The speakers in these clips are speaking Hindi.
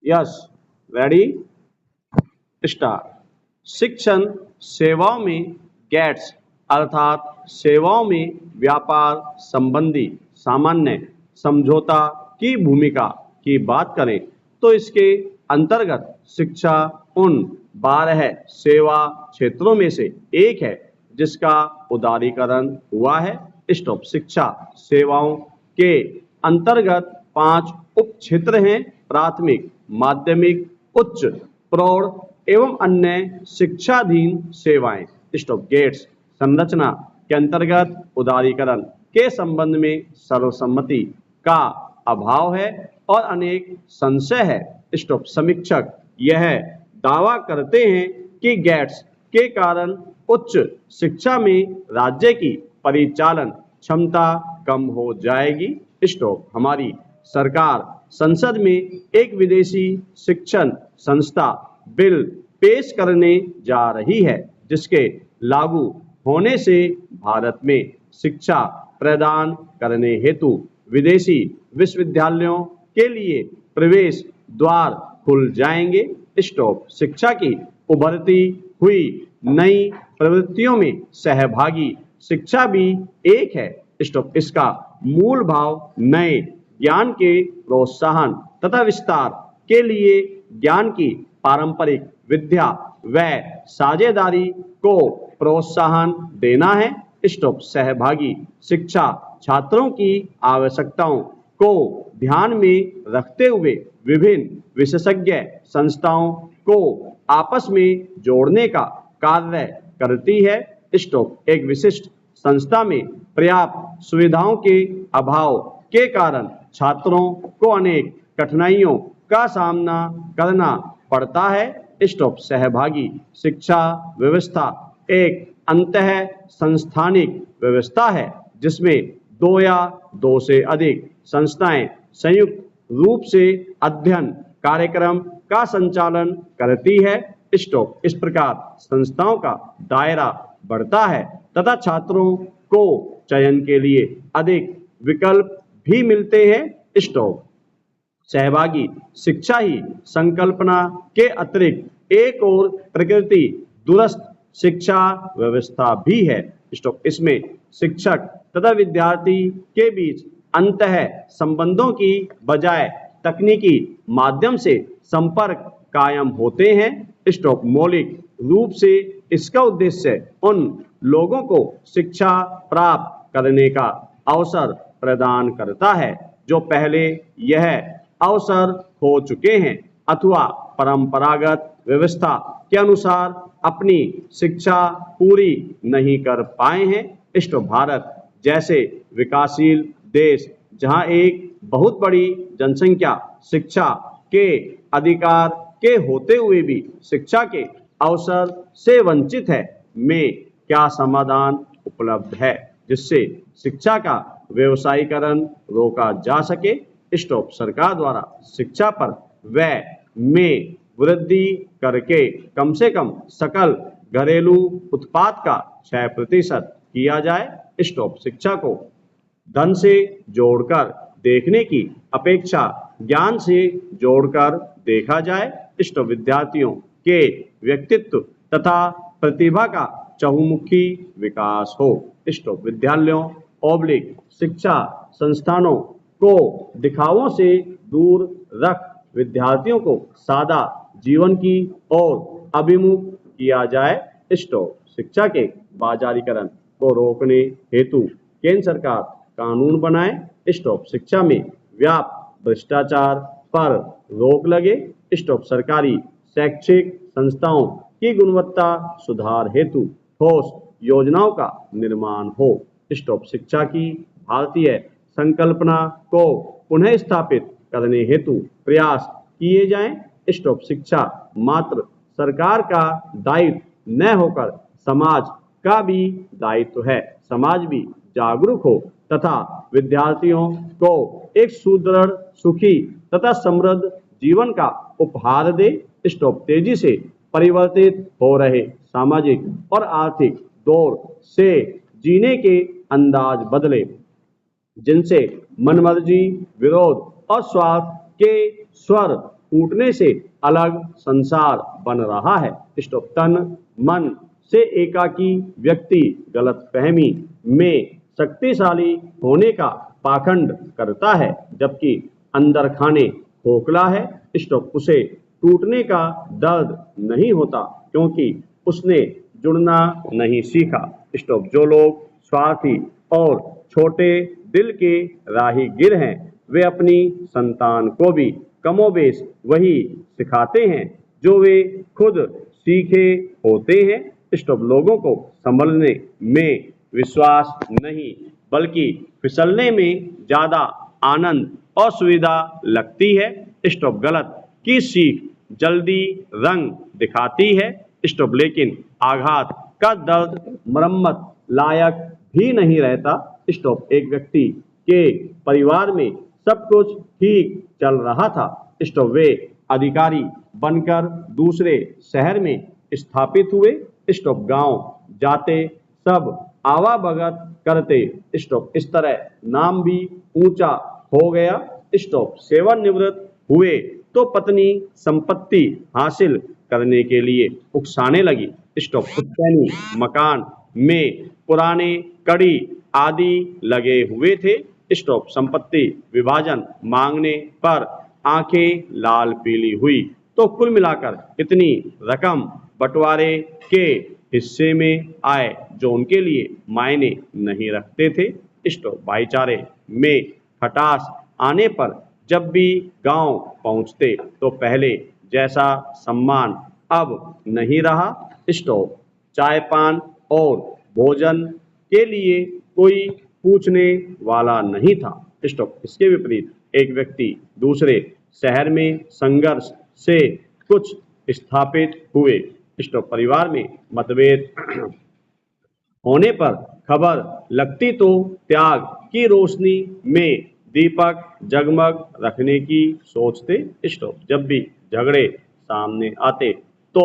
Yes, ready, start. शिक्षण सेवाओं में गेट्स अर्थात सेवाओं में व्यापार संबंधी सामान्य समझौता की भूमिका की बात करें तो इसके अंतर्गत शिक्षा उन 12 सेवा क्षेत्रों में से एक है जिसका उदारीकरण हुआ है। स्टॉप। शिक्षा सेवाओं के अंतर्गत 5 उप क्षेत्र हैं: प्राथमिक, माध्यमिक, उच्च, प्रौढ़ एवं अन्य शिक्षाधीन सेवाएं। स्टॉप। गेट्स संरचना के अंतर्गत उदारीकरण के संबंध में सर्वसम्मति का अभाव है और अनेक संशय है। स्टॉप। समीक्षक यह दावा करते हैं कि गेट्स के कारण उच्च शिक्षा में राज्य की परिचालन क्षमता कम हो जाएगी। स्टॉप। हमारी सरकार संसद में एक विदेशी शिक्षण संस्था बिल पेश करने जा रही है जिसके लागू होने से भारत में शिक्षा प्रदान करने हेतु विदेशी विश्वविद्यालयों के लिए प्रवेश द्वार खुल जाएंगे। स्टॉप। शिक्षा की उभरती हुई नई प्रवृत्तियों में सहभागी शिक्षा भी एक है। स्टॉप। इसका मूल भाव नए ज्ञान के प्रोत्साहन तथा विस्तार के लिए ज्ञान की पारंपरिक विद्या व साझेदारी को प्रोत्साहन देना है। स्टॉप। सहभागी शिक्षा छात्रों की आवश्यकताओं को ध्यान में रखते हुए विभिन्न विशेषज्ञ संस्थाओं को आपस में जोड़ने का कार्य करती है। स्टॉप। एक विशिष्ट संस्था में पर्याप्त सुविधाओं के अभाव के कारण छात्रों को अनेक कठिनाइयों का सामना करना पड़ता है। स्टॉप। सहभागी शिक्षा व्यवस्था एक अंतः संस्थानिक व्यवस्था है जिसमें 2 या 2 से अधिक संस्थाएं संयुक्त रूप से अध्ययन कार्यक्रम का संचालन करती है। स्टॉप। इस प्रकार संस्थाओं का दायरा बढ़ता है तथा छात्रों को चयन के लिए अधिक विकल्प भी मिलते हैं। स्टॉप। सहभागी शिक्षा ही संकल्पना के अतिरिक्त एक और प्रकृति दूरस्थ शिक्षा व्यवस्था भी है। स्टॉप। इसमें शिक्षक तथा विद्यार्थी के बीच अंतः संबंधों की बजाय तकनीकी माध्यम से संपर्क कायम होते हैं। स्टॉप। मौलिक रूप से इसका उद्देश्य उन लोगों को शिक्षा प्राप्त करने का अवसर प्रदान करता है जो पहले यह अवसर खो चुके हैं अथवा परंपरागत व्यवस्था के अनुसार अपनी शिक्षा पूरी नहीं कर पाए हैं। स्टॉप। भारत जैसे विकासशील देश जहां एक बहुत बड़ी जनसंख्या शिक्षा के अधिकार के होते हुए भी शिक्षा के अवसर से वंचित है, में क्या समाधान उपलब्ध है जिससे शिक्षा का व्यवसायीकरण रोका जा सके। स्टॉप। सरकार द्वारा शिक्षा पर व्यय में वृद्धि करके कम से कम सकल घरेलू उत्पाद का 6% किया जाए। स्टॉप। शिक्षा को धन से जोड़कर देखने की अपेक्षा ज्ञान से जोड़कर देखा जाए। स्टॉप। विद्यार्थियों के व्यक्तित्व तथा प्रतिभा का चहुमुखी विकास हो। स्टॉप। विद्यालयों ऑब्लिक शिक्षा संस्थानों को दिखावों से दूर रख विद्यार्थियों को सादा जीवन की ओर अभिमुख किया जाए। स्टॉप। शिक्षा के बाजारीकरण को रोकने हेतु केंद्र सरकार कानून बनाए। स्टॉप। शिक्षा में व्याप्त भ्रष्टाचार पर रोक लगे। स्टॉप। सरकारी शैक्षिक संस्थाओं की गुणवत्ता सुधार हेतु ठोस योजनाओं का निर्माण हो। स्टॉप। शिक्षा की भारतीय संकल्पना को पुनः स्थापित करने हेतु प्रयास किए जाएं। स्टॉप। शिक्षा मात्र सरकार का दायित्व न होकर समाज का भी दायित्व है। समाज भी जागरूक हो तथा विद्यार्थियों को एक सुदृढ़, सुखी तथा समृद्ध जीवन का उपहार दे। स्टॉप। तेजी से परिवर्तित हो रहे सामाजिक और आर्थिक दौर से जीने के अंदाज बदले जिनसे मनमर्जी, विरोध और स्वार्थ के स्वर टूटने से अलग संसार बन रहा है। स्टॉप। तन मन से एकाकी व्यक्ति गलतफहमी में शक्तिशाली होने का पाखंड करता है, जबकि अंदर खाने खोखला है। स्टॉप। उसे टूटने का दर्द नहीं होता क्योंकि उसने जुड़ना नहीं सीखा। स्टॉप। जो लोग स्वार्थी और छोटे दिल के राहीगीर हैं, वे अपनी संतान को भी कमोबेश वही सिखाते हैं जो वे खुद सीखे होते हैं। स्टॉप। लोगों को संभलने में विश्वास नहीं, बल्कि फिसलने में ज्यादा आनंद और सुविधा लगती है। स्टॉप। गलत की सीख जल्दी रंग दिखाती है। स्टॉप। लेकिन आघात का दर्द मरम्मत लायक भी नहीं रहता। स्टॉप। एक व्यक्ति के परिवार में सब कुछ ठीक चल रहा था। स्टॉप। वे अधिकारी बनकर दूसरे शहर में स्थापित हुए। स्टॉप। गांव जाते सब आवाभगत करते। स्टॉप। इस तरह नाम भी ऊंचा हो गया। स्टॉप। सेवानिवृत्त हुए तो पत्नी संपत्ति हासिल करने के लिए उकसाने लगी। स्टॉप। पुश्तैनी मकान में पुराने कड़ी आदि लगे हुए थे। स्टॉप। संपत्ति विभाजन मांगने पर आंखें लाल पीली हुई तो कुल मिलाकर इतनी रकम बंटवारे के हिस्से में आए जो उनके लिए मायने नहीं रखते थे। स्टॉप। भाईचारे में खटास आने पर जब भी गांव पहुंचते तो पहले जैसा सम्मान अब नहीं रहा। स्टॉप। चाय पान और भोजन के लिए कोई पूछने वाला नहीं था। स्टॉप। इसके विपरीत एक व्यक्ति दूसरे शहर में संघर्ष से कुछ स्थापित हुए। स्टॉप। परिवार में मतभेद होने पर खबर लगती तो त्याग की रोशनी में दीपक जगमग रखने की सोचते। स्टॉप। जब भी झगड़े सामने आते तो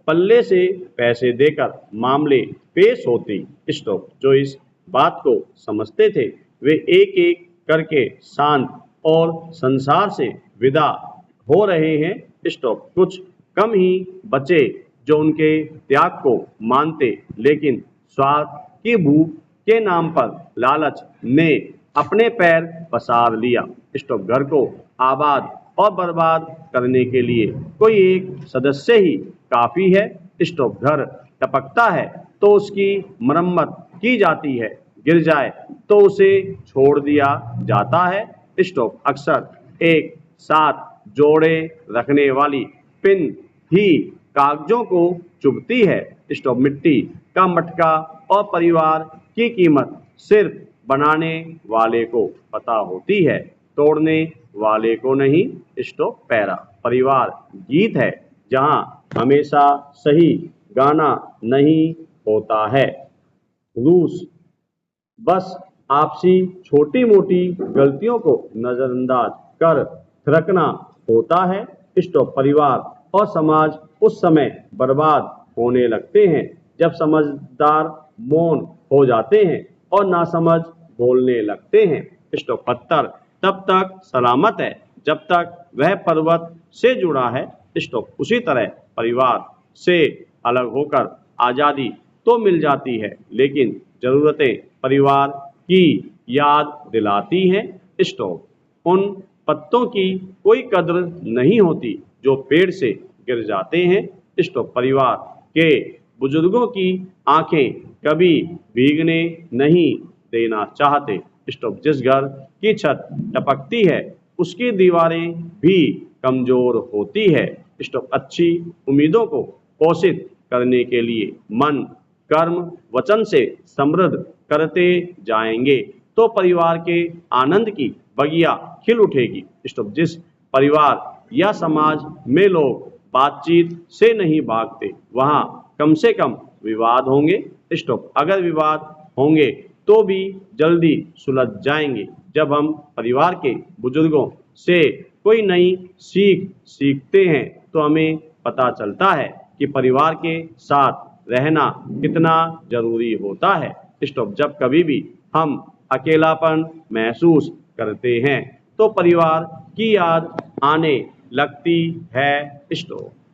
पल्ले से पैसे देकर मामले पेश होती। स्टॉप। जो इस बात को समझते थे वे एक एक करके शांत और संसार से विदा हो रहे हैं। स्टॉप। कुछ कम ही बचे जो उनके त्याग को मानते, लेकिन स्वार्थ की भूख के नाम पर लालच ने अपने पैर पसार लिया। स्टॉप। घर को आबाद और बर्बाद करने के लिए कोई एक सदस्य ही काफी है। स्टॉप। घर टपकता है तो उसकी मरम्मत की जाती है, गिर जाए तो उसे छोड़ दिया जाता है। स्टॉप। अक्सर एक साथ जोड़े रखने वाली पिन ही कागजों को चुभती है। स्टॉप। मिट्टी का मटका और परिवार की कीमत सिर्फ बनाने वाले को पता होती है, तोड़ने वाले को नहीं। स्टॉप। पैरा। परिवार गीत है जहां हमेशा सही गाना नहीं होता है। रूस। बस आपसी छोटी मोटी गलतियों को नजरअंदाज कर थिरकना होता है। स्टॉप। परिवार और समाज उस समय बर्बाद होने लगते हैं जब समझदार मौन हो जाते हैं और नासमझ बोलने लगते हैं। स्टॉप। पत्थर तब तक सलामत है जब तक वह पर्वत से जुड़ा है। स्टॉप। उसी तरह परिवार से अलग होकर आजादी तो मिल जाती है, लेकिन जरूरतें परिवार की याद दिलाती हैं। स्टॉप। उन पत्तों की कोई कद्र नहीं होती जो पेड़ से गिर जाते हैं। स्टॉप। परिवार के बुजुर्गों की आंखें कभी भीगने नहीं देना चाहते। स्टॉप। जिस घर की छत टपकती है उसकी दीवारें भी कमजोर होती है। स्टॉप। अच्छी उम्मीदों को पोषित करने के लिए मन कर्म वचन से समृद्ध करते जाएंगे तो परिवार के आनंद की बगिया खिल उठेगी। स्टॉप। जिस परिवार या समाज में लोग बातचीत से नहीं भागते वहां कम से कम विवाद होंगे। स्टॉप। अगर विवाद होंगे तो भी जल्दी सुलझ जाएंगे। जब हम परिवार के बुजुर्गों से कोई नई सीख सीखते हैं तो हमें पता चलता है कि परिवार के साथ रहना कितना जरूरी होता है। स्टॉप। जब कभी भी हम अकेलापन महसूस करते हैं तो परिवार की याद आने लगती है स्टोर।